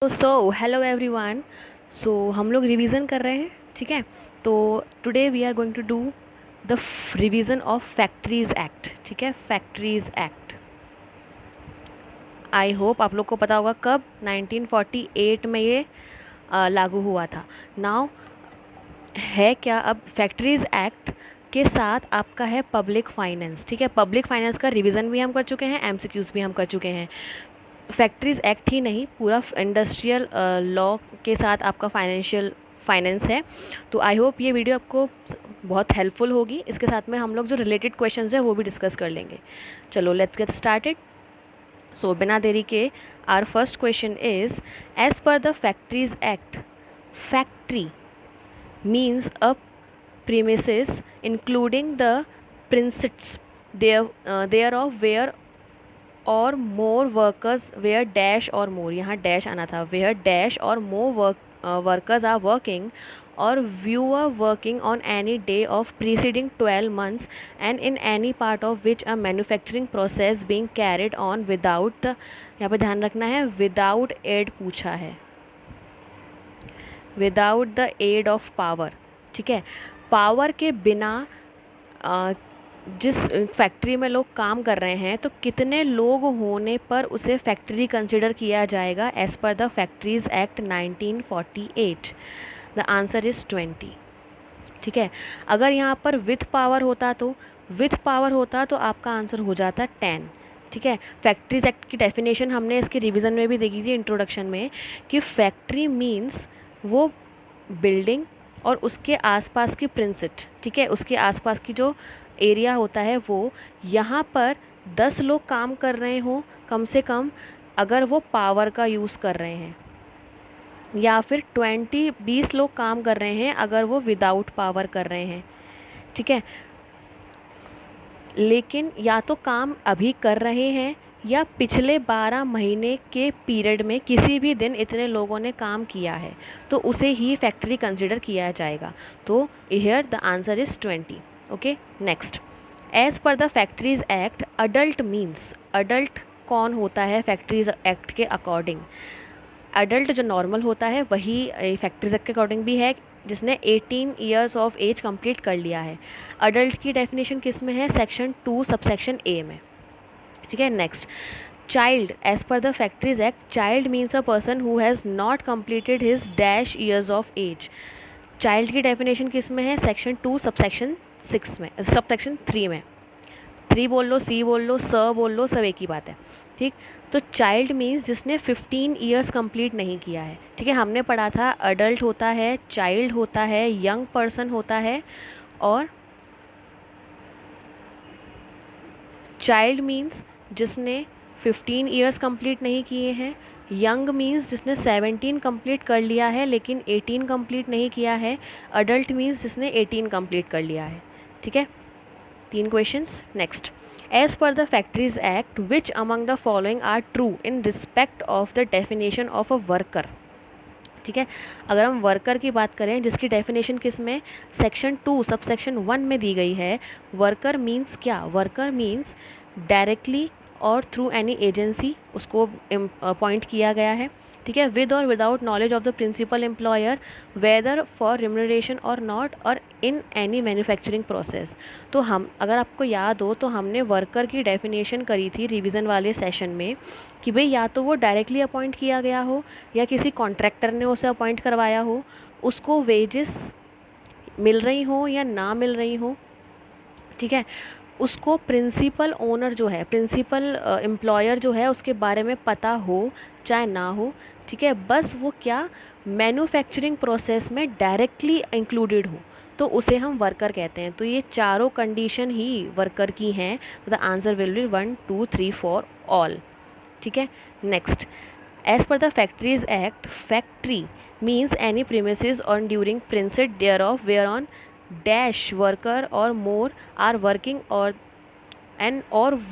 So hello everyone. हम लोग revision कर रहे हैं, ठीक है। तो today we are going to do the revision of factories act, ठीक है। फैक्ट्रीज एक्ट आई होप आप लोग को पता होगा कब 1948 में ये लागू हुआ था। नाउ है क्या, अब फैक्ट्रीज एक्ट के साथ आपका है पब्लिक फाइनेंस, ठीक है। पब्लिक फाइनेंस का रिवीजन भी हम कर चुके हैं, एमसीक्यूज भी हम कर चुके हैं। फैक्ट्रीज एक्ट ही नहीं, पूरा इंडस्ट्रियल लॉ के साथ आपका फाइनेंशियल फाइनेंस है। तो आई होप ये वीडियो आपको बहुत हेल्पफुल होगी। इसके साथ में हम लोग जो रिलेटेड क्वेश्चंस है वो भी डिस्कस कर लेंगे। चलो लेट्स गेट स्टार्टेड। सो बिना देरी के our first question is, as per the factories act, factory means a premises including the premises thereof where or more workers where dash or more, यहाँ dash आना था, where dash or more workers are working or viewer working on any day of preceding 12 months and in any part of which a manufacturing process being carried on without the, यहाँ पे ध्यान रखना है without aid पूछा है, without the aid of power, ठीक है। Power के बिना जिस फैक्ट्री में लोग काम कर रहे हैं तो कितने लोग होने पर उसे फैक्ट्री कंसिडर किया जाएगा as per the factories act 1948। The answer is 20, ठीक है। अगर यहाँ पर विथ पावर होता तो आपका आंसर हो जाता 10, ठीक है। फैक्ट्रीज एक्ट की डेफिनेशन हमने इसके रिवीजन में भी देखी थी, इंट्रोडक्शन में, कि फैक्ट्री मीन्स वो बिल्डिंग और उसके आसपास की प्रिंसिट, ठीक है, उसके आसपास की जो एरिया होता है वो, यहाँ पर 10 लोग काम कर रहे हों कम से कम, अगर वो पावर का यूज़ कर रहे हैं, या फिर 20 लोग काम कर रहे हैं अगर वो विदाउट पावर कर रहे हैं, ठीक है। लेकिन या तो काम अभी कर रहे हैं या पिछले 12 महीने के पीरियड में किसी भी दिन इतने लोगों ने काम किया है तो उसे ही फैक्ट्री कंसिडर किया जाएगा। तो here the answer is 20। Okay, next. As per the factories act, adult means, adult कौन होता है फैक्ट्रीज एक्ट के अकॉर्डिंग? अडल्ट जो नॉर्मल होता है वही फैक्ट्रीज एक्ट के अकॉर्डिंग भी है, जिसने 18 ईयर्स ऑफ एज कंप्लीट कर लिया है। अडल्ट की डेफिनेशन किस में है? सेक्शन 2 सबसेक्शन ए में, ठीक है। Next, child, as per the factories act, child means a person who has not completed his dash years of age. चाइल्ड की डेफिनेशन किस में है? सेक्शन 2 सबसेक्शन 6 में, सबसेक्शन 3 में। 3 बोल लो, सी बोल लो, स बोल लो, सब एक ही बात है, ठीक। तो चाइल्ड मीन्स जिसने 15 ईयर्स कंप्लीट नहीं किया है, ठीक है। हमने पढ़ा था अडल्ट होता है, चाइल्ड होता है, यंग पर्सन होता है, और चाइल्ड मीन्स जिसने 15 ईयर्स कंप्लीट नहीं किए हैं, यंग मीन्स जिसने 17 कंप्लीट कर लिया है लेकिन 18 कंप्लीट नहीं किया है, अडल्ट मीन्स जिसने 18 कंप्लीट कर लिया है, ठीक है। 3 questions. Next, as per the factories act which among the following are true in respect of the definition of a worker, ठीक है। अगर हम वर्कर की बात करें जिसकी डेफिनेशन किस में? सेक्शन 2 सबसेक्शन 1 में दी गई है। वर्कर मीन्स क्या? वर्कर मीन्स डायरेक्टली और थ्रू एनी एजेंसी उसको अपॉइंट किया गया है, ठीक है, विद और without knowledge of the principal employer, whether for remuneration और नॉट, और इन एनी मैन्युफैक्चरिंग प्रोसेस। तो हम, अगर आपको याद हो तो हमने वर्कर की डेफिनेशन करी थी रिवीजन वाले सेशन में कि भाई या तो वो डायरेक्टली अपॉइंट किया गया हो या किसी कॉन्ट्रैक्टर ने उसे अपॉइंट करवाया हो, उसको वेजेस मिल रही हो या ना मिल रही हो, ठीक है, उसको प्रिंसिपल ओनर जो है, प्रिंसिपल एम्प्लॉयर जो है उसके बारे में पता हो चाहे ना हो, ठीक है, बस वो क्या मैन्युफैक्चरिंग प्रोसेस में डायरेक्टली इंक्लूडेड हो तो उसे हम वर्कर कहते हैं। तो ये चारों कंडीशन ही वर्कर की हैं। The answer will be 1 2 3 4 all, ठीक है। Next, as per the factories act, factory means any premises on during precincts thereof whereon dash worker or more are working or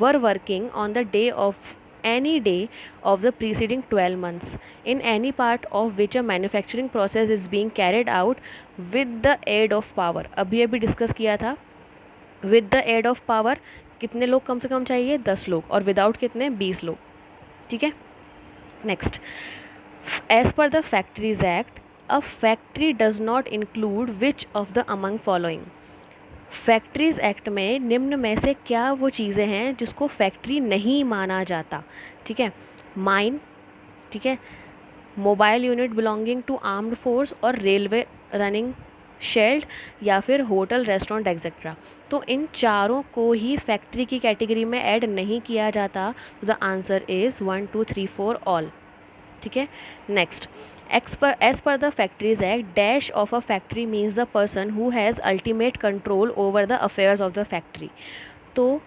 were working on the day of any day of the preceding 12 months in any part of which a manufacturing process is being carried out with the aid of power। अभी अभी discuss किया था, with the aid of power कितने लोग कम से कम चाहिए? 10 लोग, और विदाउट कितने? 20 लोग, ठीक है। Next, As per the Factories Act, a factory does not include which of the among following. Factories act में निम्न में से क्या वो चीज़ें हैं जिसको फैक्ट्री नहीं माना जाता? ठीक है, माइन, ठीक है, mobile unit belonging to armed force और रेलवे रनिंग शेल्ड, या फिर होटल रेस्टोरेंट एक्सेट्रा। तो इन चारों को ही फैक्ट्री की कैटेगरी में ऐड नहीं किया जाता। तो द आंसर इज़ 1 2 3 4 ऑल। ठीक है, next, as per the factories act, dash of a factory means the person who has ultimate control over the affairs of the factory. तो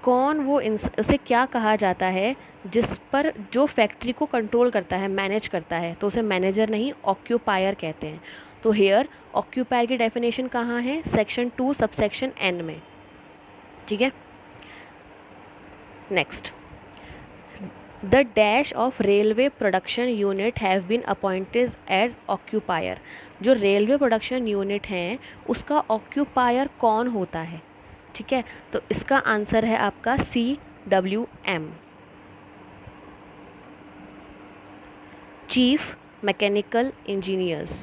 कौन वो उसे क्या कहा जाता है जिस पर जो फैक्ट्री को कंट्रोल करता है, मैनेज करता है, तो उसे मैनेजर नहीं ऑक्यूपायर कहते हैं। तो हेयर ऑक्यूपायर की डेफिनेशन कहाँ है? सेक्शन 2 सबसेक्शन एन में। ठीक है, next, the dash of railway production unit have been appointed as occupier. जो रेलवे प्रोडक्शन यूनिट हैं उसका ऑक्यूपायर कौन होता है? ठीक है, तो इसका आंसर है आपका CWM, chief mechanical engineers.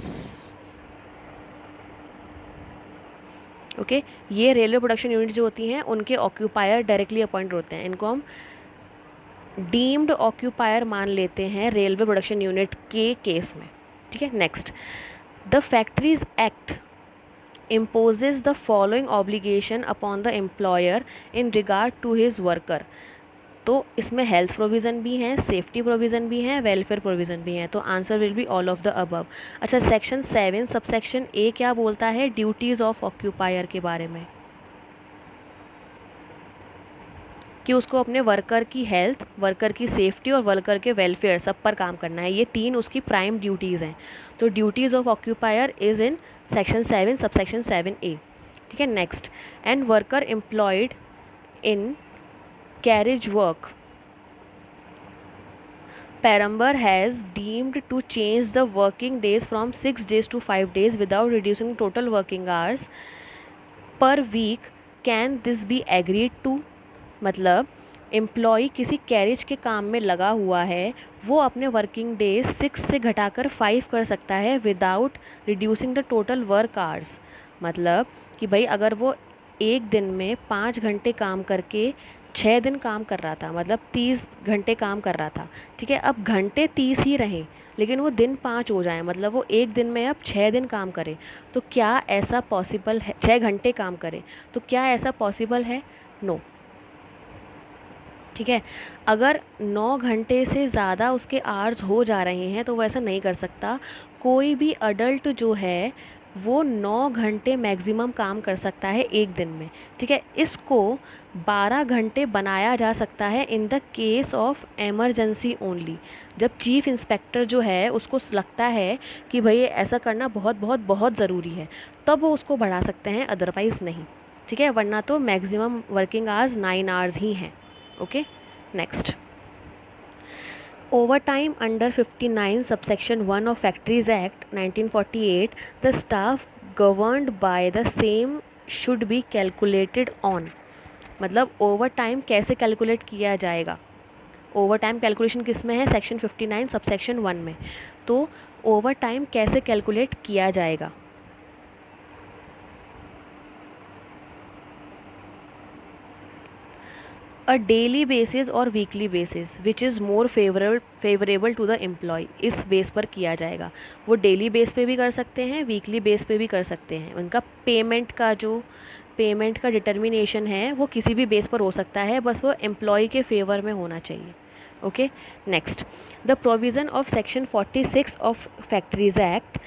Okay, ये रेलवे प्रोडक्शन यूनिट जो होती हैं उनके ऑक्यूपायर डायरेक्टली अपॉइंट होते हैं। इनको हम डीम्ड ऑक्यूपायर मान लेते हैं रेलवे प्रोडक्शन यूनिट के केस में। ठीक है, next, the factories act imposes the following obligation upon the employer in regard to his worker। तो इसमें हेल्थ प्रोविज़न भी हैं, सेफ्टी प्रोविज़न भी हैं, वेलफेयर प्रोविज़न भी हैं। तो answer will be all of the above. अच्छा, सेक्शन 7 सबसेक्शन ए क्या बोलता है ड्यूटीज़ ऑफ ऑक्यूपायर के बारे में? कि उसको अपने वर्कर की हेल्थ, वर्कर की सेफ्टी और वर्कर के वेलफेयर सब पर काम करना है। ये 3 उसकी प्राइम ड्यूटीज़ हैं। तो duties of occupier is in section 7 subsection 7A। ठीक है, next, and worker employed in carriage work Parambar has deemed to change the working days from 6 days to 5 days without reducing total working hours per week. Can this be agreed to? मतलब employee किसी carriage के काम में लगा हुआ है, वो अपने वर्किंग डेज 6 से घटाकर 5 कर सकता है without reducing the total work hours. मतलब कि भाई अगर वो एक दिन में 5 घंटे काम करके 6 दिन काम कर रहा था, मतलब 30 घंटे काम कर रहा था। ठीक है, अब घंटे 30 ही रहें लेकिन वो दिन 5 हो जाए, मतलब वो एक दिन में अब 6 दिन काम करे। तो क्या ऐसा पॉसिबल है? 6 घंटे काम करे, तो क्या ऐसा पॉसिबल है? नो। ठीक है, अगर 9 घंटे से ज़्यादा उसके आवर्स हो जा रहे हैं तो वो ऐसा नहीं कर सकता। कोई भी अडल्ट जो है वो 9 घंटे मैक्सिमम काम कर सकता है एक दिन में। ठीक है, इसको 12 घंटे बनाया जा सकता है in the case of emergency only. जब चीफ़ इंस्पेक्टर जो है उसको लगता है कि भाई ऐसा करना बहुत बहुत बहुत ज़रूरी है, तब वो उसको बढ़ा सकते हैं, अदरवाइज़ नहीं। ठीक है, वरना तो मैक्सिमम वर्किंग आवर्स 9 आवर्स ही हैं। Okay, next, overtime under 59 subsection 1 of Factories Act 1948, the staff governed by the same should be calculated on। मतलब ओवर टाइम कैसे कैलकुलेट किया जाएगा? ओवर टाइम कैलकुलेशन किस में है? सेक्शन 59 सबसेक्शन 1 में। तो ओवर टाइम कैसे कैलकुलेट किया जाएगा? अ डेली बेसिस और weekly basis which is more favourable to the employ, इस बेस पर किया जाएगा। वो डेली बेस पे भी कर सकते हैं, वीकली बेस पे भी कर सकते हैं। उनका पेमेंट का डिटर्मिनेशन है वो किसी भी बेस पर हो सकता है, बस वो एम्प्लॉय के फेवर में होना चाहिए। Okay, next, the provision of section 46 of factories act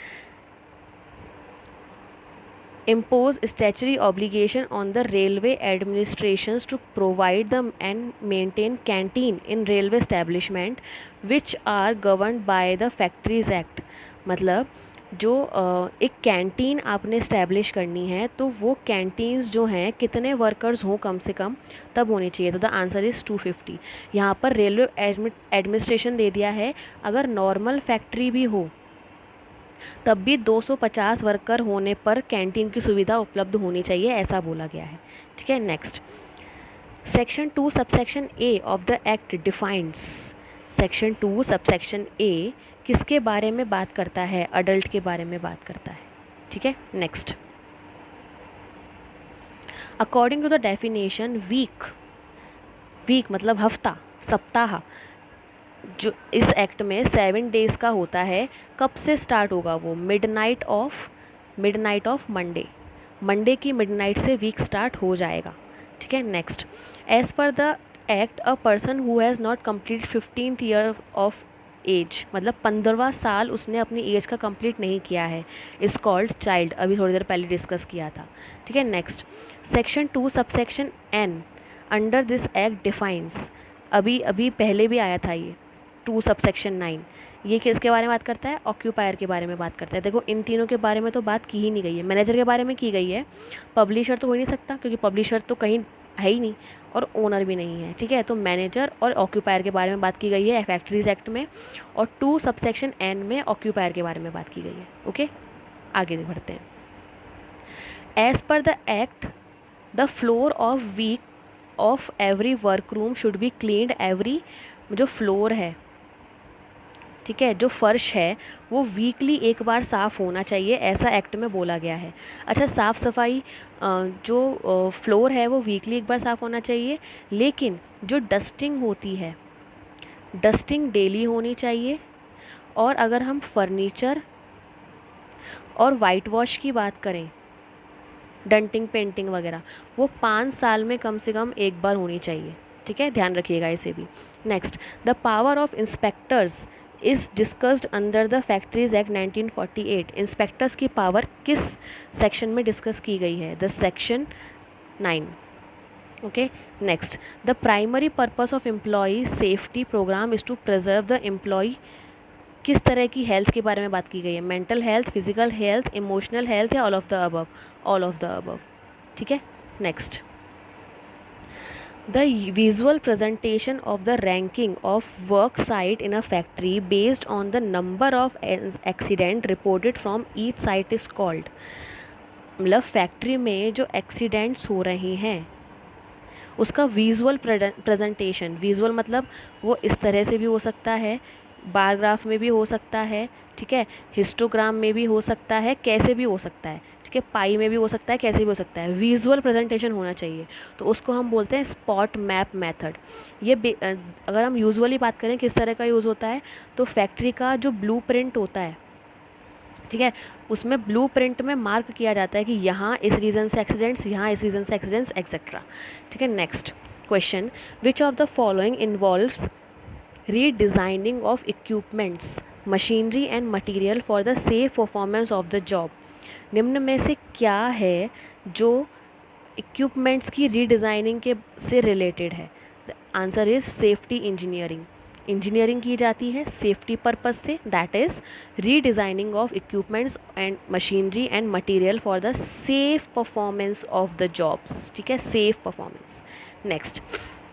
impose statutory obligation on the railway administrations to provide them and maintain canteen in railway establishment which are governed by the Factories Act। मतलब जो एक canteen आपने establish करनी है तो वो canteens जो हैं कितने वर्कर्स हों कम से कम तब होनी चाहिए। तो द आंसर इज़ 250। यहाँ पर रेलवे एडमिनिस्ट्रेशन दे दिया है, अगर नॉर्मल फैक्ट्री भी हो तब भी 250 वर्कर होने पर कैंटीन की सुविधा उपलब्ध होनी चाहिए, ऐसा बोला गया है। ठीक है, next, section 2 subsection A of the act defines section 2 subsection A किसके बारे में बात करता है? अडल्ट के बारे में बात करता है। ठीक है, next. According to the definition week मतलब हफ्ता, सप्ताह, जो इस एक्ट में 7 डेज़ का होता है। कब से स्टार्ट होगा वो? मिडनाइट ऑफ मंडे की मिडनाइट से वीक स्टार्ट हो जाएगा। ठीक है, next. As per the act a person who has not complete 15th year of age, मतलब 15वां साल उसने अपनी एज का कंप्लीट नहीं किया है, इज कॉल्ड चाइल्ड। अभी थोड़ी देर पहले डिस्कस किया था। ठीक है, next. Section 2 subsection n under this act defines, अभी पहले भी आया था ये 2 सबसेक्शन 9, ये किसके बारे में बात करता है? ऑक्यूपायर के बारे में बात करता है। देखो इन तीनों के बारे में तो बात की ही नहीं गई है। मैनेजर के बारे में की गई है, पब्लिशर तो हो ही नहीं सकता क्योंकि पब्लिशर तो कहीं है ही नहीं और ओनर भी नहीं है। ठीक है, तो मैनेजर और ऑक्यूपायर के बारे में बात की गई है फैक्ट्रीज एक्ट में, और 2 सबसेक्शन एन में ऑक्यूपायर के बारे में बात की गई है। ओके, आगे बढ़ते हैं। As per the act the floor of every work room should be cleaned every, जो फ्लोर है, ठीक है, जो फर्श है वो वीकली एक बार साफ़ होना चाहिए, ऐसा एक्ट में बोला गया है। अच्छा, साफ़ सफाई जो फ्लोर है वो वीकली एक बार साफ़ होना चाहिए, लेकिन जो डस्टिंग होती है, डस्टिंग डेली होनी चाहिए। और अगर हम फर्नीचर और वाइट वॉश की बात करें, डंटिंग पेंटिंग वगैरह, वो 5 साल में कम से कम एक बार होनी चाहिए। ठीक है, ध्यान रखिएगा इसे भी। Next, the power of inspectors is discussed under the factories act 1948। Inspectors की पावर किस सेक्शन में डिस्कस की गई है? The section 9। Okay, next. The primary purpose of employ safety program is to preserve the employ, किस तरह की health के बारे में बात की गई है? Mental health, physical health, emotional health, या all of the above? All of the above. ठीक है, next. The visual presentation of the ranking of work site in a factory based on the number of accident reported from each site is called, मतलब factory में जो accidents हो रहे हैं उसका visual presentation, visual मतलब वो इस तरह से भी हो सकता है, बार ग्राफ में भी हो सकता है, ठीक है, हिस्टोग्राम में भी हो सकता है, कैसे भी हो सकता है, ठीक है, पाई में भी हो सकता है, कैसे भी हो सकता है, विजुअल प्रेजेंटेशन होना चाहिए। तो उसको हम बोलते हैं स्पॉट मैप मेथड। ये अगर हम यूजुअली बात करें किस तरह का यूज़ होता है, तो फैक्ट्री का जो ब्लूप्रिंट होता है, ठीक है, उसमें ब्लूप्रिंट में मार्क किया जाता है कि यहाँ इस रीज़न से एक्सीडेंट्स, यहाँ इस रीज़न से एक्सीडेंट्स, एक्सेट्रा। ठीक है, next question. Which of the following involves redesigning of equipments, machinery and material for the safe performance of the job? निम्न में से क्या है जो इक्विपमेंट्स की रीडिज़ाइनिंग के से रिलेटेड है? The answer is safety engineering. Engineering की जाती है सेफ्टी पर्पस से, that is redesigning of equipments and machinery and material for the safe performance of the jobs. ठीक है, safe performance. Next,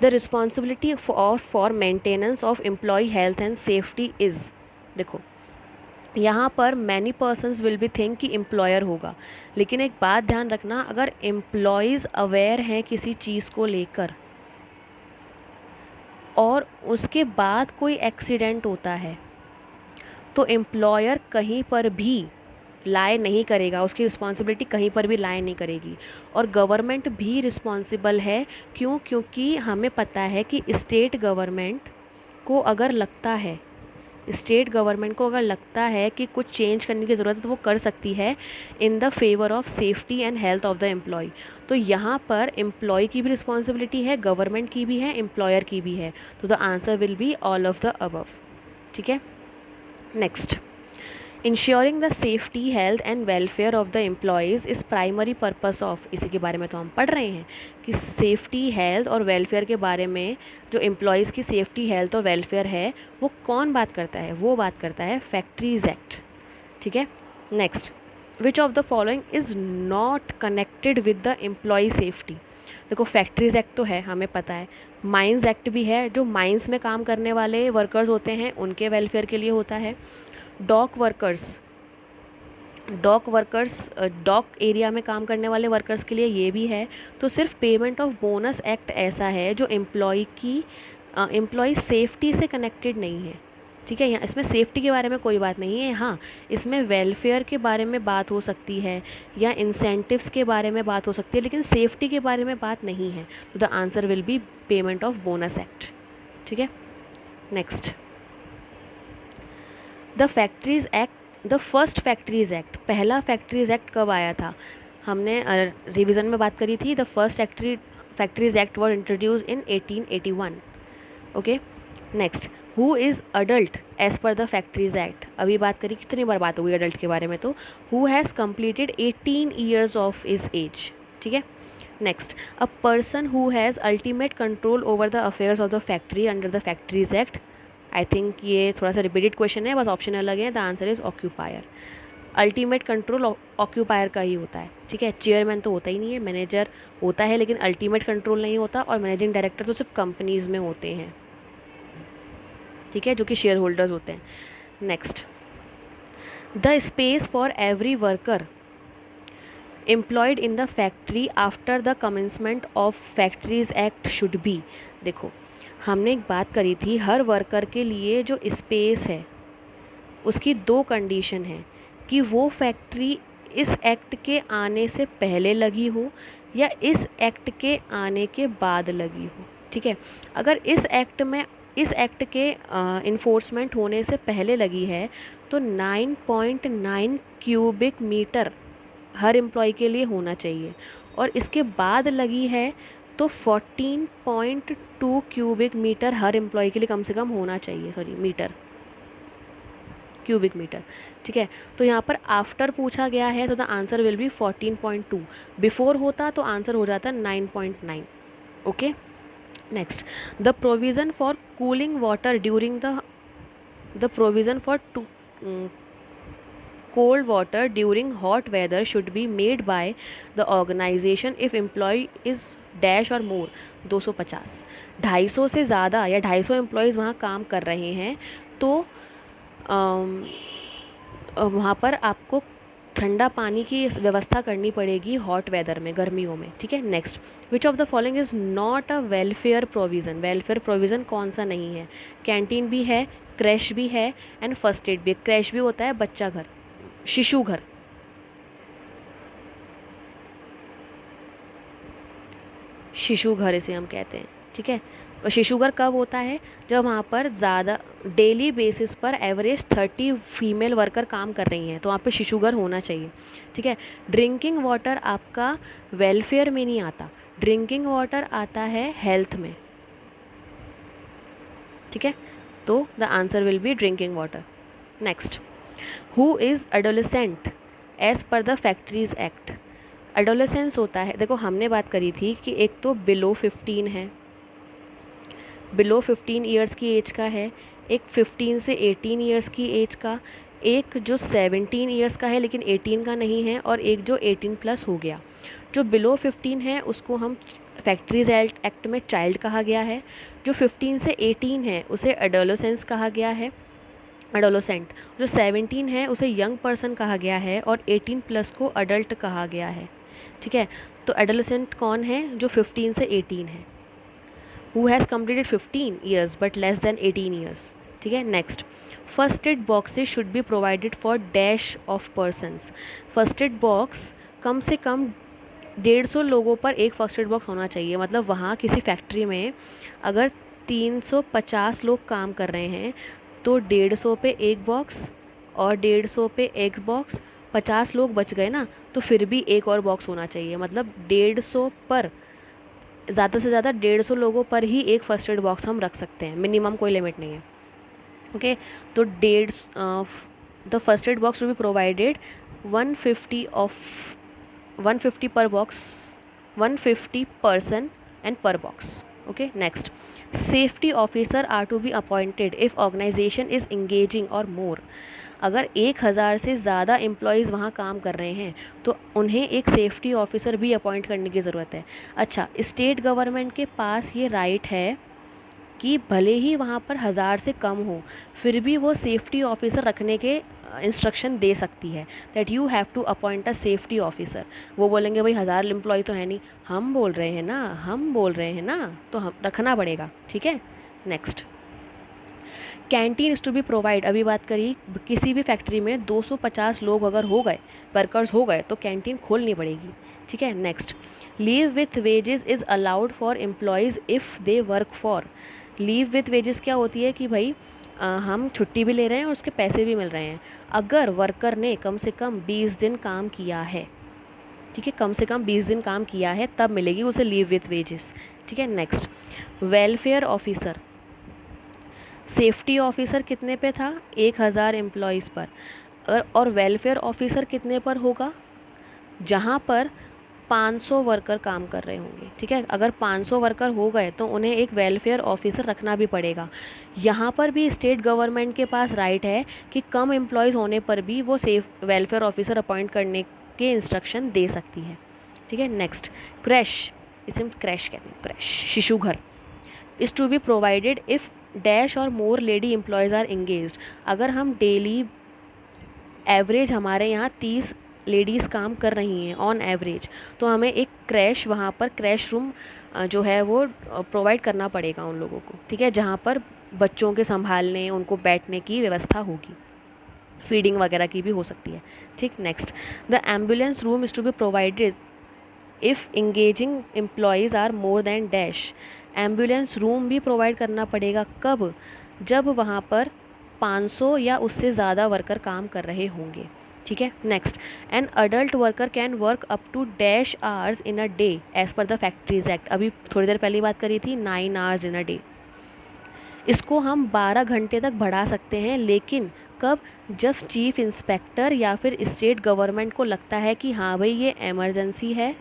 the responsibility for maintenance of employ health and safety is, देखो यहाँ पर many persons will be think कि employer होगा, लेकिन एक बात ध्यान रखना, अगर एम्प्लॉयज़ अवेयर हैं किसी चीज़ को लेकर और उसके बाद कोई एक्सीडेंट होता है तो एम्प्लॉयर कहीं पर भी लाए नहीं करेगा, उसकी रिस्पॉन्सिबिलिटी कहीं पर भी लाए नहीं करेगी। और गवर्नमेंट भी रिस्पॉन्सिबल है, क्यों? क्योंकि हमें पता है कि स्टेट गवर्नमेंट को अगर लगता है कि कुछ चेंज करने की ज़रूरत है तो वो कर सकती है in the favour of safety and health of the employ. तो यहाँ पर एम्प्लॉय की भी रिस्पॉन्सिबिलिटी है, गवर्नमेंट की भी है, एम्प्लॉयर की भी है, तो the answer will be all of the above. ठीक है, next. Ensuring the safety health and welfare of the employees is primary purpose of, इसी के बारे में तो हम पढ़ रहे हैं कि सेफ्टी हेल्थ और वेलफेयर के बारे में, जो एम्प्लॉयज़ की सेफ्टी हेल्थ और वेलफेयर है वो कौन बात करता है? वो बात करता है फैक्ट्रीज़ एक्ट। ठीक है, next. Which of the following is not connected with the employ safety? देखो फैक्ट्रीज़ एक्ट तो है, हमें पता है, माइंस एक्ट भी है, जो माइंस में काम करने वाले वर्कर्स होते हैं उनके वेलफेयर के लिए होता है। डॉक वर्कर्स डॉक एरिया में काम करने वाले वर्कर्स के लिए ये भी है। तो सिर्फ पेमेंट ऑफ बोनस एक्ट ऐसा है जो एम्प्लॉय की एम्प्लॉय सेफ्टी से कनेक्टेड नहीं है, ठीक है। यहाँ इसमें सेफ्टी के बारे में कोई बात नहीं है, हाँ इसमें वेलफेयर के बारे में बात हो सकती है या इंसेंटिव्स के बारे में बात हो सकती है, लेकिन सेफ्टी के बारे में बात नहीं है। तो the answer will be payment of bonus act, ठीक है। Next, the factories act, the first factories act, पहला फैक्ट्रीज एक्ट कब आया था? हमने रिवीजन में बात करी थी। The first factories act was introduce in 1881, okay. Next, who is adult as per the factories act, अभी बात करी, कितनी बार बात हुई अडल्ट के बारे में, तो who has completed 18 years of his age, ठीक है। Next, a person who has ultimate control over the affairs of the factory under the factories act. I think ये थोड़ा सा रिपीटेड क्वेश्चन है, बस ऑप्शन अलग है। The answer is occupier. Ultimate control occupier का ही होता है, ठीक है। चेयरमैन तो होता ही नहीं है, मैनेजर होता है लेकिन अल्टीमेट कंट्रोल नहीं होता, और मैनेजिंग डायरेक्टर तो सिर्फ कंपनीज में होते हैं, ठीक है, जो कि शेयर होल्डर्स होते हैं। Next, the space for every worker employed in the factory after the commencement of factories act should be. देखो, हमने एक बात करी थी, हर वर्कर के लिए जो स्पेस है उसकी दो कंडीशन है कि वो फैक्ट्री इस एक्ट के आने से पहले लगी हो या इस एक्ट के आने के बाद लगी हो, ठीक है। अगर इस एक्ट के इन्फोर्समेंट होने से पहले लगी है तो 9.9 क्यूबिक मीटर हर एम्प्लॉय के लिए होना चाहिए, और इसके बाद लगी है तो 14.2 क्यूबिक मीटर हर एम्प्लॉय के लिए कम से कम होना चाहिए, क्यूबिक मीटर, ठीक है। तो यहाँ पर आफ्टर पूछा गया है तो the answer will B 14.2, before होता तो आंसर हो जाता 9.9, okay. Next, the provision for cooling water during the provision for cold water during hot weather should be made by the organization if employee is dash or more 250, 250 से ज़्यादा या 250 employees वहाँ काम कर रहे हैं तो वहाँ पर आपको ठंडा पानी की व्यवस्था करनी पड़ेगी हॉट वेदर में, गर्मियों में, ठीक है। Next, which of the following is not a welfare provision, welfare provision कौन सा नहीं है? कैंटीन भी है, क्रैश भी है एंड फर्स्ट एड भी। क्रैश भी होता है बच्चा घर, शिशु घर, शिशु घर इसे हम कहते हैं, ठीक है। और शिशु घर कब होता है? जब वहाँ पर ज़्यादा डेली बेसिस पर एवरेज 30 फीमेल वर्कर काम कर रही हैं तो वहाँ पे शिशु घर होना चाहिए, ठीक है। ड्रिंकिंग वाटर आपका वेलफेयर में नहीं आता, ड्रिंकिंग वाटर आता है हेल्थ में, ठीक है। तो the answer will be drinking water. Next, who is adolescent as per the factories act. Adolescence होता है, देखो हमने बात करी थी कि एक तो बिलो 15 है, बिलो 15 ईयर्स की एज का है, एक 15 से 18 ईयर्स की एज का, एक जो 17 ईयर्स का है लेकिन 18 का नहीं है, और एक जो 18 प्लस हो गया। जो बिलो 15 है उसको हम फैक्ट्रीज एक्ट में चाइल्ड कहा गया है, जो 15 से 18 है उसे एडोलेसेंस कहा गया है, एडोलेसेंट। जो 17 है उसे यंग पर्सन कहा गया है, और 18 प्लस को अडल्ट कहा गया है, ठीक है। तो एडोलेसेंट कौन है? जो 15 से 18 है, who has completed 15 years but less than 18 years, ठीक है। Next, first aid boxes should be provided for dash of persons. First aid box कम से कम 150 लोगों पर एक फर्स्ट एड बॉक्स होना चाहिए। मतलब वहाँ किसी फैक्ट्री में अगर 350 लोग काम कर रहे हैं तो 150 पे एक बॉक्स और 150 पे एक बॉक्स, 50 लोग बच गए ना, तो फिर भी एक और बॉक्स होना चाहिए। मतलब 150 पर, ज़्यादा से ज़्यादा 150 लोगों पर ही एक फर्स्ट एड बॉक्स हम रख सकते हैं, मिनिमम कोई लिमिट नहीं है, ओके। तो the first aid box to be provided 150 per box, 150 person and per box, okay. Next, safety officer are to be appointed if organisation is engaging or more. अगर 1000 से ज़्यादा एम्प्लॉयज़ वहाँ काम कर रहे हैं तो उन्हें एक सेफ्टी ऑफिसर भी अपॉइंट करने की ज़रूरत है। अच्छा, स्टेट गवर्नमेंट के पास ये राइट है कि भले ही वहाँ पर 1000 से कम हो फिर भी वो सेफ्टी ऑफिसर रखने के इंस्ट्रक्शन दे सकती है, that you have to appoint a safety officer. वो बोलेंगे भाई 1000 एम्प्लॉय तो है नहीं, हम बोल रहे हैं ना, तो हम रखना पड़ेगा, ठीक है। Next, canteen is to be provide, अभी बात करी किसी भी फैक्ट्री में 250 लोग अगर हो गए, वर्कर्स हो गए, तो कैंटीन खोलनी पड़ेगी, ठीक है। Next, leave with wages is allowed for employees if they work for, leave with wages क्या होती है कि भाई हम छुट्टी भी ले रहे हैं और उसके पैसे भी मिल रहे हैं अगर वर्कर ने कम से कम 20 दिन काम किया है, ठीक है, कम से कम 20 दिन काम किया है तब मिलेगी उसे लीव विथ वेजेस, ठीक है। Next, welfare officer, safety officer कितने पे था, 1000 एम्प्लॉयज़ पर, और वेलफेयर ऑफिसर कितने पर होगा, जहाँ पर 500 वर्कर काम कर रहे होंगे, ठीक है। अगर 500 वर्कर हो गए तो उन्हें एक वेलफेयर ऑफिसर रखना भी पड़ेगा। यहाँ पर भी स्टेट गवर्नमेंट के पास राइट है कि कम एम्प्लॉयज़ होने पर भी वो सेफ वेलफेयर ऑफिसर अपॉइंट करने के इंस्ट्रक्शन दे सकती है, ठीक है। नेक्स्ट, क्रैश, इसे हम क्रैश कहते हैं, क्रैश, शिशु घर, is to be provided if dash or more lady employees are engaged, अगर हम डेली एवरेज हमारे यहाँ 30 लेडीज़ काम कर रही हैं ऑन एवरेज, तो हमें एक क्रैश, वहाँ पर क्रैश रूम जो है वो प्रोवाइड करना पड़ेगा उन लोगों को, ठीक है, जहाँ पर बच्चों के संभालने, उनको बैठने की व्यवस्था होगी, फीडिंग वगैरह की भी हो सकती है, ठीक। Next, the ambulance room is to be provided if engaging employees are more than dash, ambulance room भी प्रोवाइड करना पड़ेगा कब, जब वहाँ पर 500 या उससे ज़्यादा वर्कर काम कर रहे होंगे, ठीक है। Next, an adult worker can work up to dash hours in a day as per the factories act, अभी थोड़ी देर पहले बात करी थी 9 आवर्स इन अ डे, इसको हम 12 घंटे तक बढ़ा सकते हैं, लेकिन कब, जब चीफ इंस्पेक्टर या फिर स्टेट गवर्नमेंट को लगता है कि हाँ भाई ये इमरजेंसी है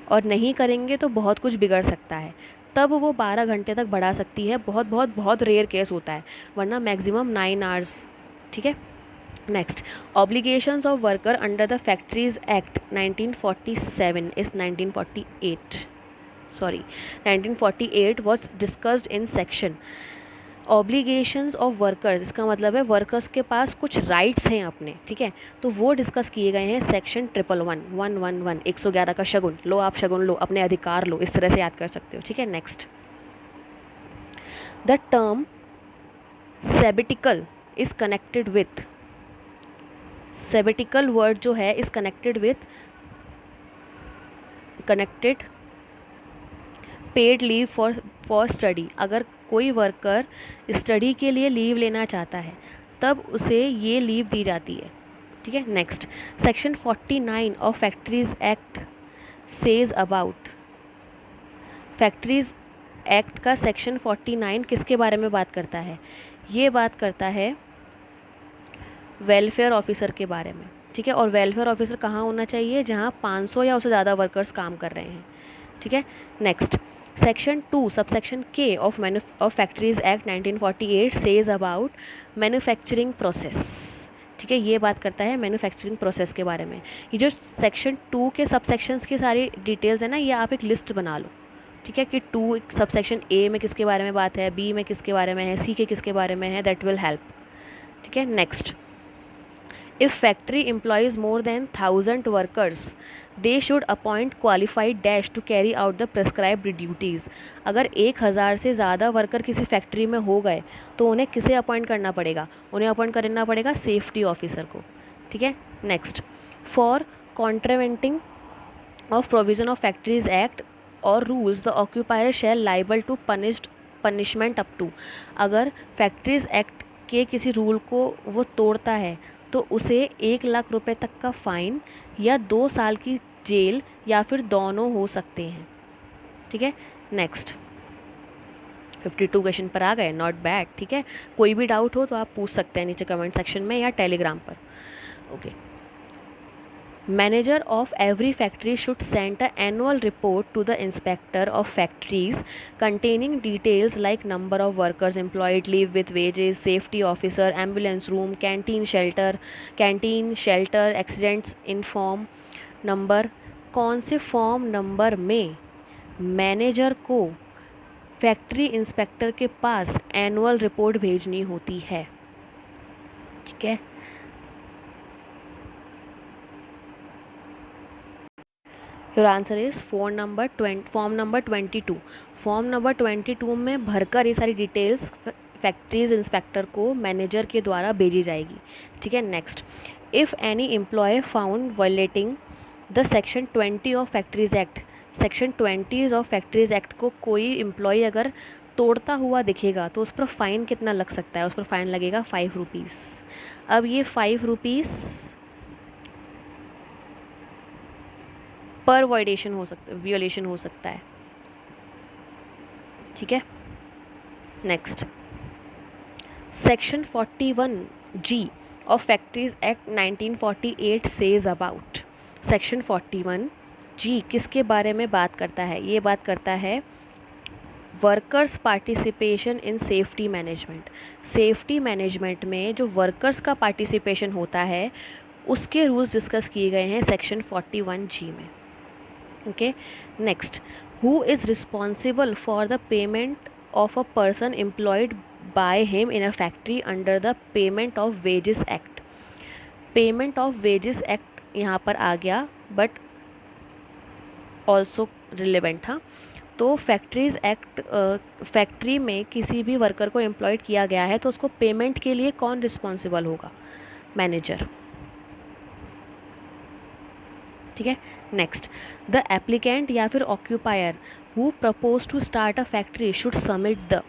और नहीं करेंगे तो बहुत कुछ बिगड़ सकता है, तब वो 12 घंटे तक बढ़ा सकती है, बहुत बहुत बहुत रेयर केस होता है, वरना मैक्सिमम 9 आवर्स, ठीक है। Next, obligations of worker under the factories act 1947 is 1948, sorry 1948 was discussed in section, obligations of workers, इसका मतलब है वर्कर्स के पास कुछ राइट्स हैं अपने, ठीक है, तो वो डिस्कस किए गए हैं सेक्शन 111 111 का शगुन लो, आप शगुन लो, अपने अधिकार लो, इस तरह से याद कर सकते हो, ठीक है। Next, the term sabbatical is connected with, sabbatical word जो है is connected with, connected paid leave for study, अगर कोई वर्कर स्टडी के लिए लीव लेना चाहता है तब उसे ये लीव दी जाती है, ठीक है। Next, section 49 of factories act says about, factories act का सेक्शन 49 किसके बारे में बात करता है, ये बात करता है वेलफेयर ऑफिसर के बारे में, ठीक है, और वेलफेयर ऑफिसर कहाँ होना चाहिए, जहाँ 500 या उससे ज़्यादा वर्कर्स काम कर रहे हैं, ठीक है। नेक्स्ट, सेक्शन 2 सबसेक्शन के of factories act 1948 says about manufacturing process, ठीक है, ये बात करता है मैन्युफैक्चरिंग प्रोसेस के बारे में। ये जो सेक्शन 2 के सबसेक्शंस की सारी डिटेल्स है ना, ये आप एक लिस्ट बना लो, ठीक है, कि 2 सबसेक्शन ए में किसके बारे में बात है, बी में किसके बारे में है, सी के किसके बारे में है, दैट विल हेल्प, ठीक है। Next, if factory employs more than 1000 workers they should appoint qualified dash to carry out the prescribed duties, अगर 1000 से ज़्यादा वर्कर किसी फैक्ट्री में हो गए तो उन्हें किसे अपॉइंट करना पड़ेगा, उन्हें अपॉइंट करना पड़ेगा सेफ्टी ऑफिसर को, ठीक है। Next, for contravening of provision of factories act और rules the occupier shall liable to punishment up to, अगर फैक्ट्रीज एक्ट के किसी रूल को वो तोड़ता है तो उसे 1 लाख रुपए तक का फाइन या 2 साल की जेल या फिर दोनों हो सकते हैं, ठीक है। नेक्स्ट, 52 क्वेश्चन पर आ गए, नॉट बैड, ठीक है। कोई भी डाउट हो तो आप पूछ सकते हैं नीचे कमेंट सेक्शन में या टेलीग्राम पर, okay. Manager of every factory should send an annual report to the inspector of factories containing details like number of workers employed, leave with wages, safety officer, ambulance room, canteen, shelter, accidents in form number, कौन से form number में manager को factory inspector के पास annual report भेजनी होती है, ठीक है। Your answer is form number 22। Form number 22 में भरकर ये सारी डिटेल्स फैक्ट्रीज इंस्पेक्टर को मैनेजर के द्वारा भेजी जाएगी। ठीक है, next, if any employ found violating the section 20 of factories act, section 20 of factories act को कोई एम्प्लॉय अगर तोड़ता हुआ दिखेगा तो उस पर फ़ाइन कितना लग सकता है? उस पर फ़ाइन लगेगा 5 रुपीज़। अब ये 5 रुपीज़ पर वायलेशन हो सकता है। ठीक है, next, section 41G of factories act 1948 says about, section 41G किसके बारे में बात करता है? ये बात करता है workers participation in safety management. Safety management में जो वर्कर्स का पार्टिसिपेशन होता है उसके रूल्स डिस्कस किए गए हैं सेक्शन 41G में। Okay, next, who is responsible for the payment of a person employed by him in a factory under the payment of wages act. Payment of wages act यहाँ पर आ गया but also relevant. हाँ, तो factories act, factory में किसी भी worker को employed किया गया है तो उसको पेमेंट के लिए कौन रिस्पॉन्सिबल होगा? मैनेजर। ठीक है, नेक्स्ट, द एप्लीकेंट या फिर occupier who propose to start a factory should submit the,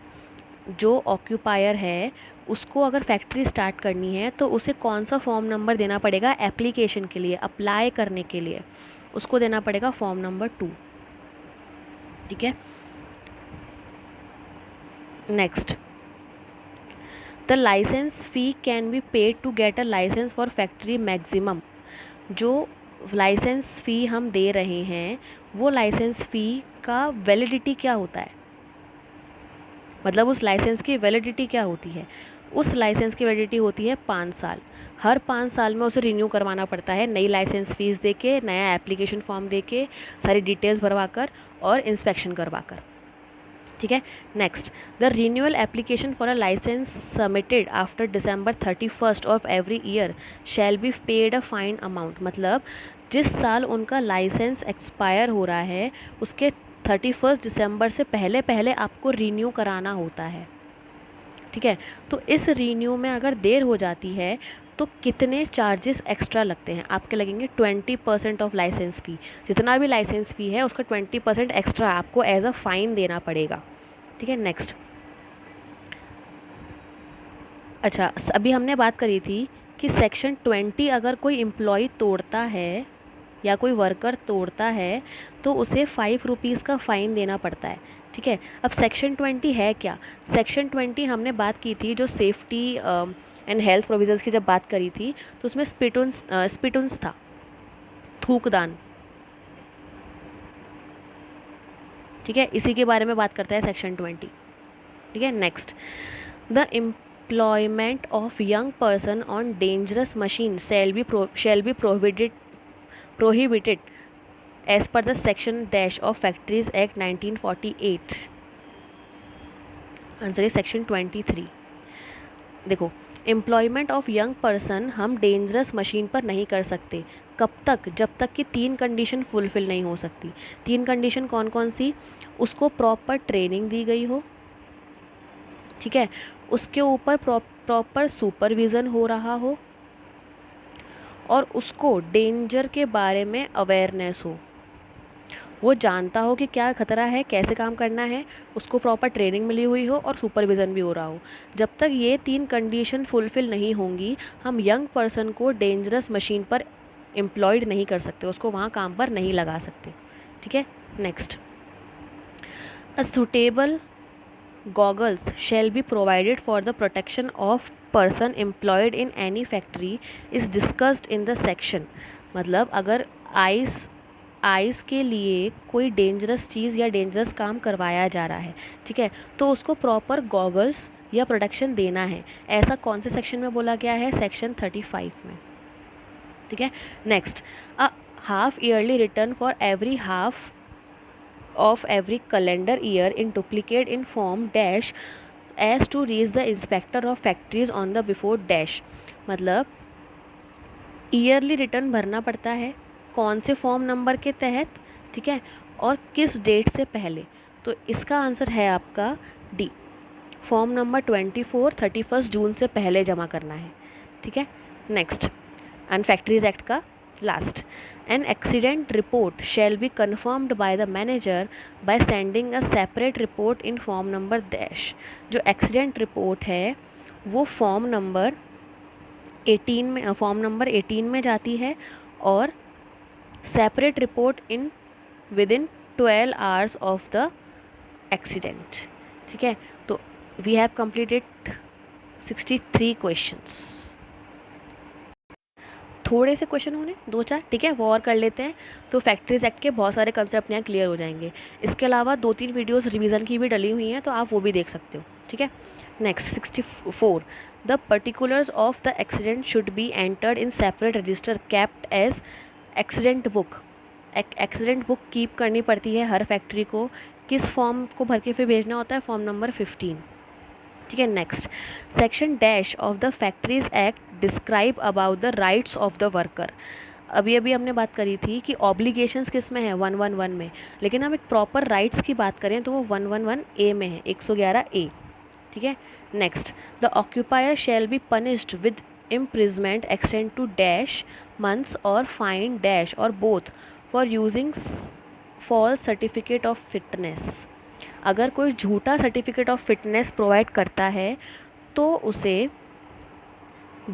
जो ऑक्यूपायर है उसको अगर फैक्ट्री स्टार्ट करनी है तो उसे कौन सा फॉर्म नंबर देना पड़ेगा? एप्लीकेशन के लिए, अप्लाई करने के लिए उसको देना पड़ेगा फॉर्म नंबर 2। ठीक है, next, the licence fee can be paid to get a licence for factory maximum. जो लाइसेंस फ़ी हम दे रहे हैं वो लाइसेंस फ़ी का वैलिडिटी क्या होता है? मतलब उस लाइसेंस की वैलिडिटी क्या होती है? उस लाइसेंस की वैलिडिटी होती है 5 साल। हर 5 साल में उसे रिन्यू करवाना पड़ता है, नई लाइसेंस फ़ीस दे के, नया एप्लीकेशन फॉर्म दे के, सारी डिटेल्स भरवा कर और इंस्पेक्शन करवा कर। ठीक है, next, the renewal application for a licence submitted after December 31 of every year shall be paid a fine amount. मतलब जिस साल उनका लाइसेंस एक्सपायर हो रहा है उसके 31 दिसंबर से पहले पहले आपको रीन्यू कराना होता है। ठीक है, तो इस रीन्यू में अगर देर हो जाती है तो कितने चार्जेस एक्स्ट्रा लगते हैं? आपके लगेंगे 20% ऑफ लाइसेंस फ़ी। जितना भी लाइसेंस फ़ी है उसका 20% एक्स्ट्रा आपको एज अ फ़ाइन देना पड़ेगा। ठीक है, नेक्स्ट, अच्छा, अभी हमने बात करी थी कि सेक्शन 20 अगर कोई एम्प्लॉय तोड़ता है या कोई वर्कर तोड़ता है तो उसे 5 रुपीज़ का फ़ाइन देना पड़ता है। ठीक है, अब सेक्शन 20 है क्या? सेक्शन 20 हमने बात की थी जो सेफ्टी एंड हेल्थ प्रोविजंस की जब बात करी थी तो उसमें स्पिटुन्स था, थूकदान। ठीक है, इसी के बारे में बात करता है सेक्शन 20। ठीक है, next, the employment of young person on dangerous machine shall be prohibited as per the section dash of Factories Act 1948। Answer है सेक्शन 23। देखो, एम्प्लॉयमेंट ऑफ यंग पर्सन हम डेंजरस मशीन पर नहीं कर सकते। कब तक? जब तक कि 3 कंडीशन फुलफ़िल नहीं हो सकती। 3 कंडीशन कौन कौन सी? उसको प्रॉपर ट्रेनिंग दी गई हो, ठीक है, उसके ऊपर प्रॉपर सुपरविज़न हो रहा हो और उसको डेंजर के बारे में अवेयरनेस हो, वो जानता हो कि क्या खतरा है, कैसे काम करना है, उसको प्रॉपर ट्रेनिंग मिली हुई हो और सुपरविज़न भी हो रहा हो। जब तक ये 3 कंडीशन फुलफ़िल नहीं होंगी हम यंग पर्सन को डेंजरस मशीन पर एम्प्लॉयड नहीं कर सकते, उसको वहाँ काम पर नहीं लगा सकते। ठीक है, next, a suitable goggles shall be provided for the protection of person employed in any factory is discussed in the section। मतलब अगर आइस के लिए कोई डेंजरस चीज़ या डेंजरस काम करवाया जा रहा है, ठीक है, तो उसको प्रॉपर गॉगल्स या प्रोटेक्शन देना है। ऐसा कौन से सेक्शन में बोला गया है? सेक्शन 35 में। ठीक है, next, a half yearly return for every half of every calendar year in duplicate in form dash as to reach the inspector of factories on the before dash। मतलब ईयरली रिटर्न भरना पड़ता है कौन से form number के तहत? ठीक है, और किस डेट से पहले? तो इसका आंसर है आपका डी, फॉर्म नंबर 24 31 जून से पहले जमा करना है। ठीक है, नेक्स्ट, एंड फैक्ट्रीज एक्ट का last, an accident report shall be confirmed by the manager by sending a separate report in form number dash. जो एक्सीडेंट रिपोर्ट है वो फॉर्म नंबर 18 में जाती है, और separate report in with in 12 hours of the accident. ठीक है, तो वी हैव completed 63 क्वेश्चंस। थोड़े से क्वेश्चन होने दो चार, ठीक है, वो और कर लेते हैं, तो फैक्ट्रीज एक्ट के बहुत सारे कंसेप्ट यहाँ क्लियर हो जाएंगे। इसके अलावा 2-3 वीडियोस रिवीजन की भी डली हुई हैं, तो आप वो भी देख सकते हो। ठीक है, next 64, the particulars of the accident should be entered in separate register kept as accident book. Accident book keep करनी पड़ती है हर फैक्ट्री को। किस फॉर्म को भर के फिर भेजना होता है? Form number 15। ठीक है, next, section dash of the factories act describe about the rights of the worker. अभी अभी हमने बात करी थी कि ऑब्लिगेशंस किस में है? 111 में, लेकिन हम एक प्रॉपर राइट्स की बात करें तो वो 111 ए में है, 111 ए। ठीक है, next, the occupier shall be punished with imprisonment extend to dash months or fine dash or both for using false certificate of fitness। अगर कोई झूठा सर्टिफिकेट ऑफ फिटनेस प्रोवाइड करता है तो उसे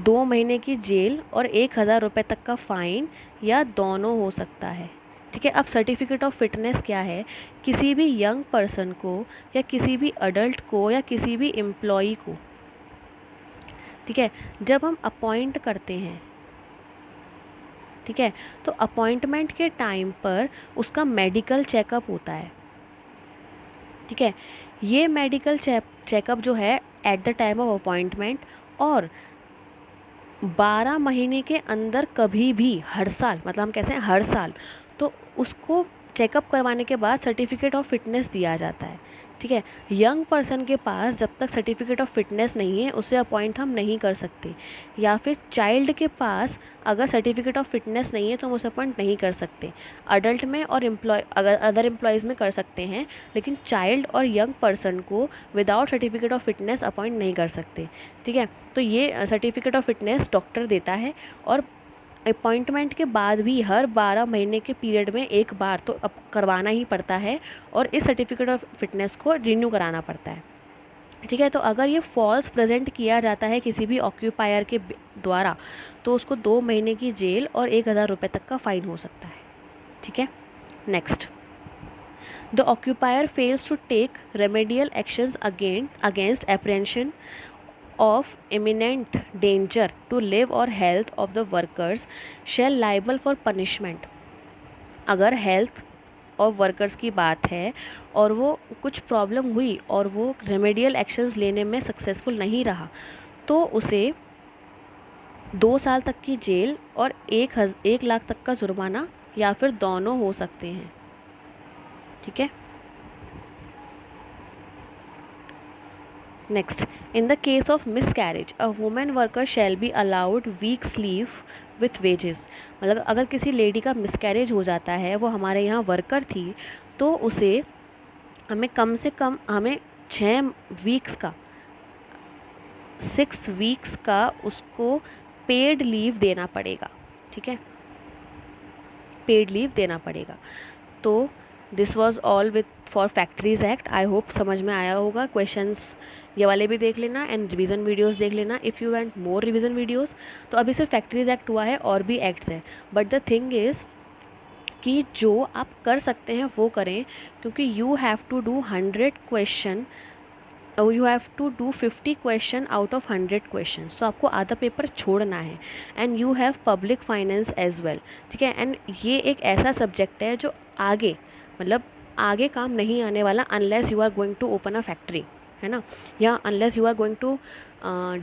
2 महीने की जेल और 1,000 रुपये तक का फ़ाइन या दोनों हो सकता है। ठीक है, अब सर्टिफिकेट ऑफ फिटनेस क्या है? किसी भी यंग पर्सन को या किसी भी अडल्ट को या किसी भी एम्प्लॉई को, ठीक है, जब हम अपॉइंट करते हैं, ठीक है, तो अपॉइंटमेंट के टाइम पर उसका मेडिकल चेकअप होता है। ठीक है, ये मेडिकल चेकअप जो है at the time of appointment, और 12 महीने के अंदर कभी भी, हर साल, मतलब हम कैसे हैं हर साल, तो उसको चेकअप करवाने के बाद सर्टिफिकेट ऑफ फिटनेस दिया जाता है। ठीक है, यंग पर्सन के पास जब तक सर्टिफिकेट ऑफ फिटनेस नहीं है उसे अपॉइंट हम नहीं कर सकते, या फिर चाइल्ड के पास अगर सर्टिफिकेट ऑफ फिटनेस नहीं है तो हम उसे अपॉइंट नहीं कर सकते। अडल्ट में और अगर अदर एम्प्लॉयज़ में कर सकते हैं, लेकिन चाइल्ड और यंग पर्सन को without certificate of fitness appoint नहीं कर सकते। ठीक है, तो ये सर्टिफिकेट ऑफ फिटनेस डॉक्टर देता है, और अपॉइंटमेंट के बाद भी हर 12 महीने के पीरियड में एक बार तो अब करवाना ही पड़ता है, और इस सर्टिफिकेट ऑफ फिटनेस को रिन्यू कराना पड़ता है। ठीक है, तो अगर ये फॉल्स प्रेजेंट किया जाता है किसी भी ऑक्यूपायर के द्वारा तो उसको 2 महीने की जेल और 1,000 रुपये तक का फ़ाइन हो सकता है। ठीक है, next, the occupier fails to take remedial actions against apprehension of imminent danger to live or health of the workers shall liable for punishment। अगर हेल्थ ऑफ वर्कर्स की बात है और वो कुछ प्रॉब्लम हुई और वो रेमेडियल एक्शंस लेने में सक्सेसफुल नहीं रहा, तो उसे 2 साल तक की जेल और 1 लाख तक का जुर्माना या फिर दोनों हो सकते हैं। ठीक है, next, in the case of miscarriage a woman worker shall be allowed weeks leave with wages। मतलब अगर किसी लेडी का मिसकैरेज हो जाता है, वो हमारे यहाँ वर्कर थी, तो उसे हमें कम से कम 6 वीक्स का उसको पेड लीव देना पड़ेगा। ठीक है, पेड लीव देना पड़ेगा। तो this was all with for factories act. I hope समझ में आया होगा। क्वेश्चंस ये वाले भी देख लेना एंड रिवीजन वीडियोस देख लेना if you want more revision videos. तो अभी सिर्फ फैक्ट्रीज एक्ट हुआ है, और भी एक्ट्स हैं, बट द थिंग इज़ कि जो आप कर सकते हैं वो करें, क्योंकि you have to do 100 question, you have to do 50 question out of 100 question. तो आपको आधा पेपर छोड़ना है, and you have public finance as well. ठीक है, एंड ये एक ऐसा सब्जेक्ट है जो आगे, मतलब आगे काम नहीं आने वाला unless you are going to open a factory, है ना, या unless you are going to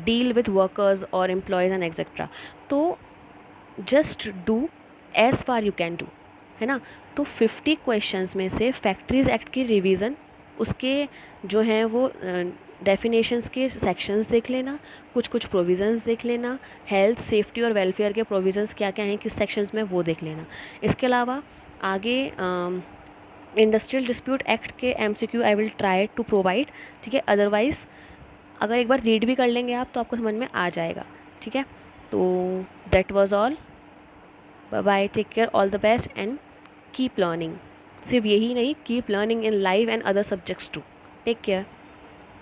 deal with workers और एम्प्लॉयज़ एंड एक्सेट्रा। तो just do as far you can do, है ना। तो 50 क्वेश्चंस में से फैक्ट्रीज एक्ट की रिवीजन, उसके जो हैं वो डेफिनेशंस के सेक्शंस देख लेना, कुछ प्रोविज़न्स देख लेना, हेल्थ सेफ्टी और वेलफेयर के प्रोविज़न्स क्या क्या हैं किस सेक्शंस में, वो देख लेना। इसके अलावा आगे इंडस्ट्रियल डिस्प्यूट एक्ट के MCQ I will try to provide, ठीक है। अदरवाइज़ अगर एक बार रीड भी कर लेंगे आप तो आपको समझ में आ जाएगा, ठीक है। तो that was all, bye bye, take care, all the best and keep learning. सिर्फ यही नहीं, keep learning in live and other subjects too. Take care.